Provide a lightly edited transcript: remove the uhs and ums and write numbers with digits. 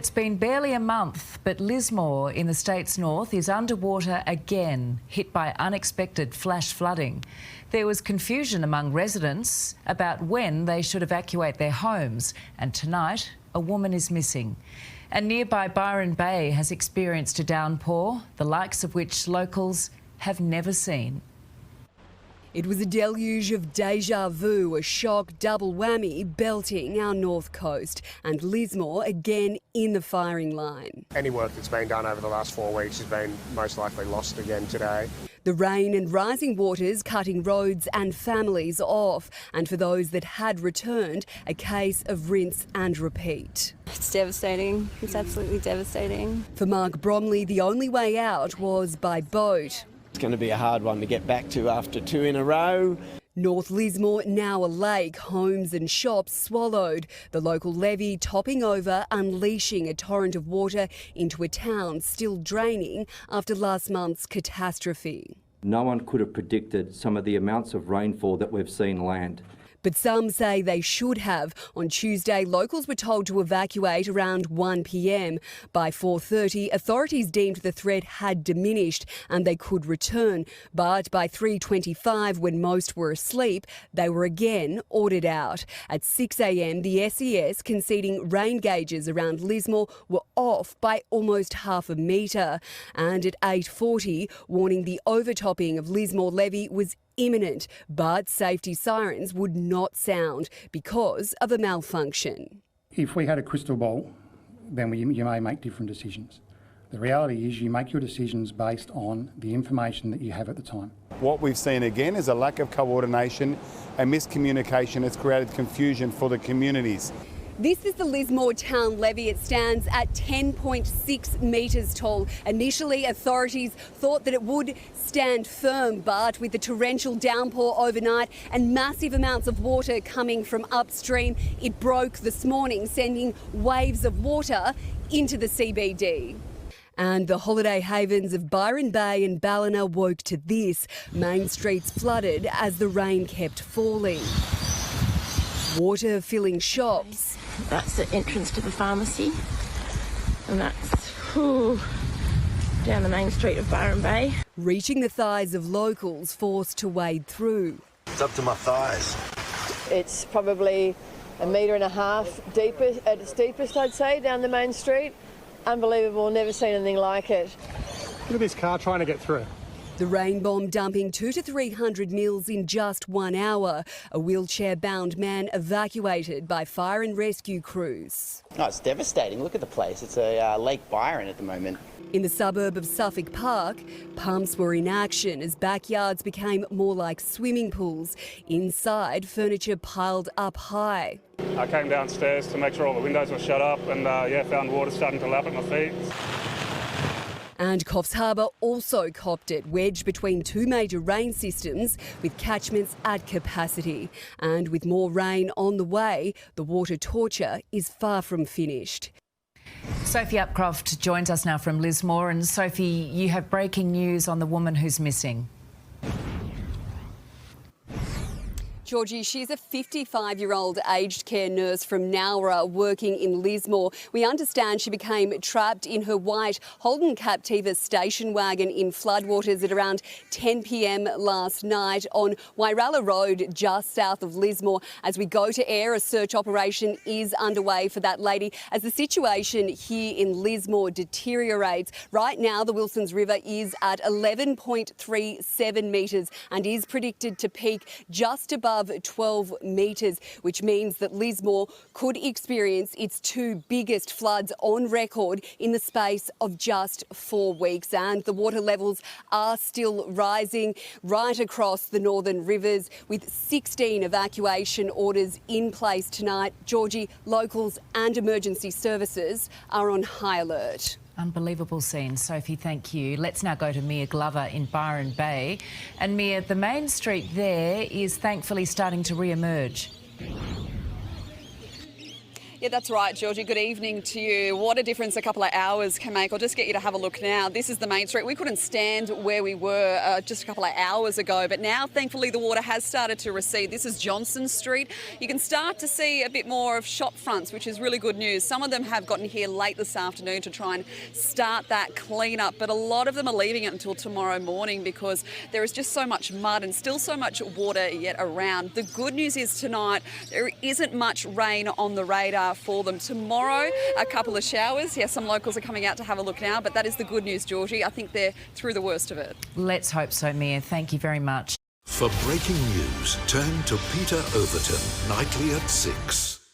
It's been barely a month, but Lismore in the state's north is underwater again, hit by unexpected flash flooding. There was confusion among residents about when they should evacuate their homes, and tonight a woman is missing. And nearby Byron Bay has experienced a downpour, the likes of which locals have never seen. It was a deluge of deja vu, a shock double whammy belting our north coast, and Lismore again in the firing line. Any work that's been done over the last 4 weeks has been most likely lost again today. The rain and rising waters cutting roads and families off, and for those that had returned, a case of rinse and repeat. It's devastating. It's absolutely devastating. For Mark Bromley, the only way out was by boat. It's going to be a hard one to get back to after 2 in a row. North Lismore now a lake, homes and shops swallowed. The local levee topping over, unleashing a torrent of water into a town still draining after last month's catastrophe. No one could have predicted some of the amounts of rainfall that we've seen land. But some say they should have. On Tuesday, locals were told to evacuate around 1 p.m. By 4:30, authorities deemed the threat had diminished and they could return. But by 3:25, when most were asleep, they were again ordered out. At 6 a.m, the SES conceding rain gauges around Lismore were off by almost half a metre. And at 8:40, warning the overtopping of Lismore levee was imminent, but safety sirens would not sound because of a malfunction. If we had a crystal ball, then you may make different decisions. The reality is you make your decisions based on the information that you have at the time. What we've seen again is a lack of coordination and miscommunication has created confusion for the communities. This is the Lismore town levee. It stands at 10.6 metres tall. Initially, authorities thought that it would stand firm, but with the torrential downpour overnight and massive amounts of water coming from upstream, it broke this morning, sending waves of water into the CBD. And the holiday havens of Byron Bay and Ballina woke to this. Main streets flooded as the rain kept falling. Water filling shops. That's the entrance to the pharmacy, and that's down the main street of Byron Bay. Reaching the thighs of locals forced to wade through. It's up to my thighs. It's probably 1.5 metres deeper at its deepest, I'd say, down the main street. Unbelievable, never seen anything like it. Look at this car trying to get through. The rain bomb dumping 200 to 300 mils in just 1 hour. A wheelchair-bound man evacuated by fire and rescue crews. Oh, it's devastating. Look at the place. It's a Lake Byron at the moment. In the suburb of Suffolk Park, pumps were in action as backyards became more like swimming pools. Inside, furniture piled up high. I came downstairs to make sure all the windows were shut up and found water starting to lap at my feet. And Coffs Harbour also copped it, wedged between two major rain systems with catchments at capacity. And with more rain on the way, the water torture is far from finished. Sophie Upcroft joins us now from Lismore. And Sophie, you have breaking news on the woman who's missing. Georgie, she's a 55-year-old aged care nurse from Nowra working in Lismore. We understand she became trapped in her white Holden Captiva station wagon in floodwaters at around 10 p.m. last night on Wairala Road, just south of Lismore. As we go to air, a search operation is underway for that lady as the situation here in Lismore deteriorates. Right now, the Wilsons River is at 11.37 metres and is predicted to peak just above 12 metres, which means that Lismore could experience its two biggest floods on record in the space of just 4 weeks. And the water levels are still rising right across the northern rivers, with 16 evacuation orders in place tonight. Georgie, locals and emergency services are on high alert. Unbelievable scene. Sophie, thank you. Let's now go to Mia Glover in Byron Bay. And Mia, the main street there is thankfully starting to re-emerge. Yeah, that's right, Georgie. Good evening to you. What a difference a couple of hours can make. I'll just get you to have a look now. This is the main street. We couldn't stand where we were just a couple of hours ago, but now, thankfully, the water has started to recede. This is Johnson Street. You can start to see a bit more of shop fronts, which is really good news. Some of them have gotten here late this afternoon to try and start that clean-up, but a lot of them are leaving it until tomorrow morning because there is just so much mud and still so much water yet around. The good news is tonight there isn't much rain on the radar for them. Tomorrow, a couple of showers. Yes, some locals are coming out to have a look now, but that is the good news, Georgie. I think they're through the worst of it. Let's hope so, Mia. Thank you very much. For breaking news, turn to Peter Overton, nightly at 6.